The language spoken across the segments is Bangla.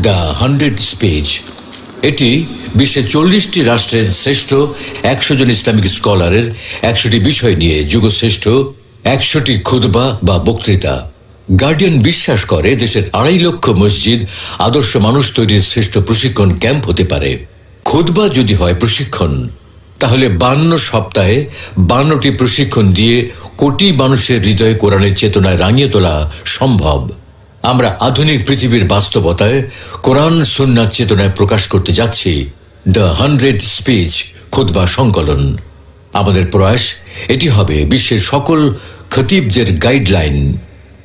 The 100 speech. এটি বিশ্বের 40টি রাষ্ট্রের শ্রেষ্ঠ 100 জন ইসলামিক স্কলারের 100টি বিষয় নিয়ে যুগশ্রেষ্ঠ 100টি খুতবা বা বক্তৃতা। গার্ডিয়ান বিশ্বাস করে দেশের 2.5 লক্ষ মসজিদ আদর্শ মানুষ তৈরির শ্রেষ্ঠ প্রশিক্ষণ ক্যাম্প হতে পারে। খুতবা যদি হয় প্রশিক্ষণ, তাহলে 52 সপ্তাহে 52টি প্রশিক্ষণ দিয়ে কোটি মানুষের হৃদয়ে কোরআনের চেতনায় রাঙিয়ে তোলা সম্ভব। আমরা আধুনিক পৃথিবীর বাস্তবতায় কোরআন সুন্নাত চেতনায় প্রকাশ করতে যাচ্ছি দ্য 100 স্পিচ খুতবা সংকলন। আমাদের প্রয়াস এটি হবে বিশ্বের সকল খতিবদের গাইডলাইন।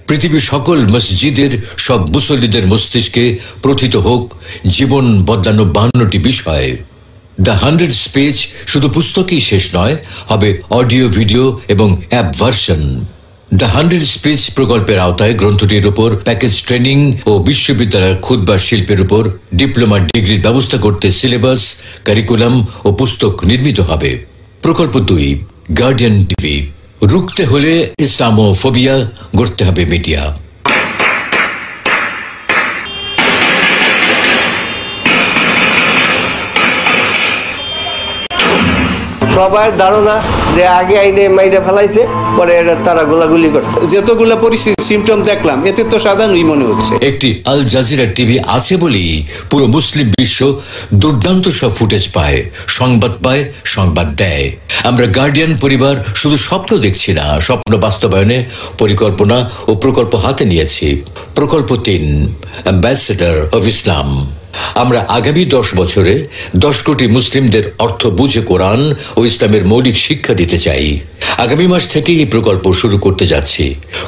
পৃথিবীর সকল মসজিদের সব মুসল্লিদের মস্তিষ্কে প্রথিত হোক জীবন বদলানো 52টি বিষয়। দ্য 100 স্পিচ শুধু পুস্তকেই শেষ নয়, হবে অডিও, ভিডিও এবং অ্যাপ ভার্সন। দ্য 100 স্পিচ প্রকল্পের আওতায় গ্রন্থটির উপর প্যাকেজ ট্রেনিং ও বিশ্ববিদ্যালয়ের খুতবা শিল্পের উপর ডিপ্লোমা ডিগ্রির ব্যবস্থা করতে সিলেবাস, কারিকুলাম ও পুস্তক নির্মিত হবে। প্রকল্প 2, গার্ডিয়ান টিভি। রুখতে হলে ইসলামোফোবিয়া, গড়তে হবে মিডিয়া। সবার ধারণা যে আগে আইনে মাইরে ফেলাইছে, পরে তারা গোলাগুলি করছে। যতগুলো পরিস্থিতি সিমটম দেখলাম, এতে তো সাধারণই মনে হচ্ছে। একটি আল জাজিরা টিভি আছে বলেই পুরো মুসলিম বিশ্ব দুর্দান্ত সব ফুটেজ পায়, সংবাদ পায়, সংবাদ দেয়। আমরা গার্ডিয়ান পরিবার শুধু স্বপ্ন দেখছি না, স্বপ্ন বাস্তবায়নে পরিকল্পনা ও প্রকল্প হাতে নিয়েছি। প্রকল্প 3, অ্যাম্বাসেডর অফ ইসলাম। আমরা আগামী 10 বছরে 10 কোটি মুসলিমদের অর্থ বুঝে কোরআন ও ইসলামের মৌলিক শিক্ষা দিতে চাই। আগামী মাস থেকেই এই প্রকল্প শুরু করতে যাচ্ছি।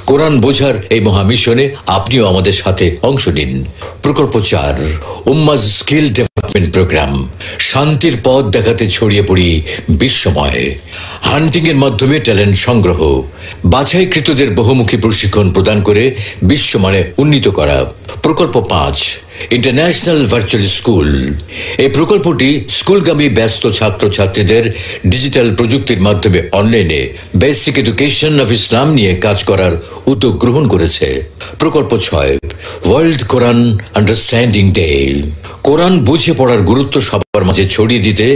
কোরআন বোঝার এই মহামিশনে আপনিও আমাদের সাথে অংশ নিন। প্রকল্প 4, উম্মাজ স্কিল ডেভেলপমেন্ট প্রোগ্রাম। শান্তির পথ দেখাতে ছড়িয়ে পড়ি বিশ্বময়। হান্টিং এর মাধ্যমে ট্যালেন্ট সংগ্রহ, বাছাইকৃতদের বহুমুখী প্রশিক্ষণ প্রদান করে বিশ্বমানে উন্নীত করা। প্রকল্প 5, ইন্টারন্যাশনাল ভার্চুয়াল স্কুল। এই প্রকল্পটি স্কুলগামী ব্যস্ত ছাত্রছাত্রীদের ডিজিটাল প্রযুক্তির মাধ্যমে অনলাইনে বেসিক এডুকেশন অফ ইসলাম নিয়ে কাজ করার উদ্যোগ গ্রহণ করেছে। প্রকল্প 6, ওয়ার্ল্ড কোরআন আন্ডারস্ট্যান্ডিং ডে। কোরআন বুঝে পড়ার গুরুত্ব সবার মাঝে ছড়িয়ে দিতে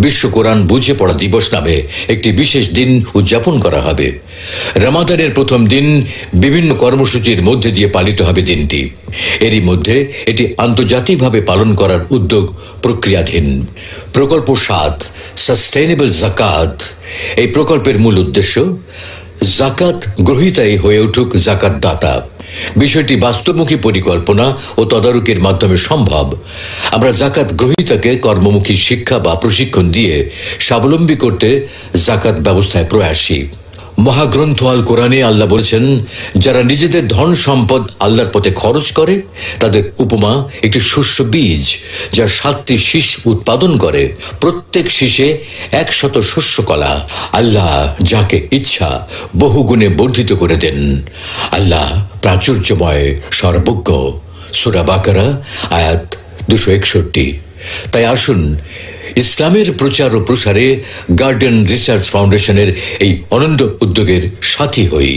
বিশ্ব কোরআন বুঝে পড়া দিবস নামে একটি বিশেষ দিন উদযাপন করা হবে। রমাদানের প্রথম দিন বিভিন্ন কর্মসূচির মধ্যে দিয়ে পালিত হবে দিনটি। এরই মধ্যে এটি আন্তর্জাতিকভাবে পালন করার উদ্যোগ প্রক্রিয়াধীন। প্রকল্প 7, সাস্টেইনেবল জাকাত। এই প্রকল্পের মূল উদ্দেশ্য জাকাত গ্রহীতাই হয়ে উঠুক জাকাত দাতা। বিষয়টি বাস্তবমুখী পরিকল্পনা ও তদারকির মাধ্যমে সম্ভব। আমরা জাকাত গ্রহীতাকে কর্মমুখী শিক্ষা বা প্রশিক্ষণ দিয়ে স্বাবলম্বী করতে জাকাত ব্যবস্থায় প্রয়াসী। মহাগ্রন্থ আল কোরআনে আল্লাহ বলেছেন, যারা নিজেদের ধন সম্পদ আল্লাহর পথে খরচ করে তাদের উপমা একটি শস্য বীজ যা 7টি শীষ উৎপাদন করে, প্রত্যেক শীষে 100 শস্যকলা। আল্লাহ যাকে ইচ্ছা বহুগুণে বর্ধিত করে দেন। আল্লাহ প্রাচুর্যময়, সর্বজ্ঞ। সূরা বাকারা আয়াত 261। তাই আসুন ইসলামের প্রচার ও প্রসারে গার্ডিয়ান রিসার্চ ফাউন্ডেশনের এই অনন্য উদ্যোগের সাথী হই।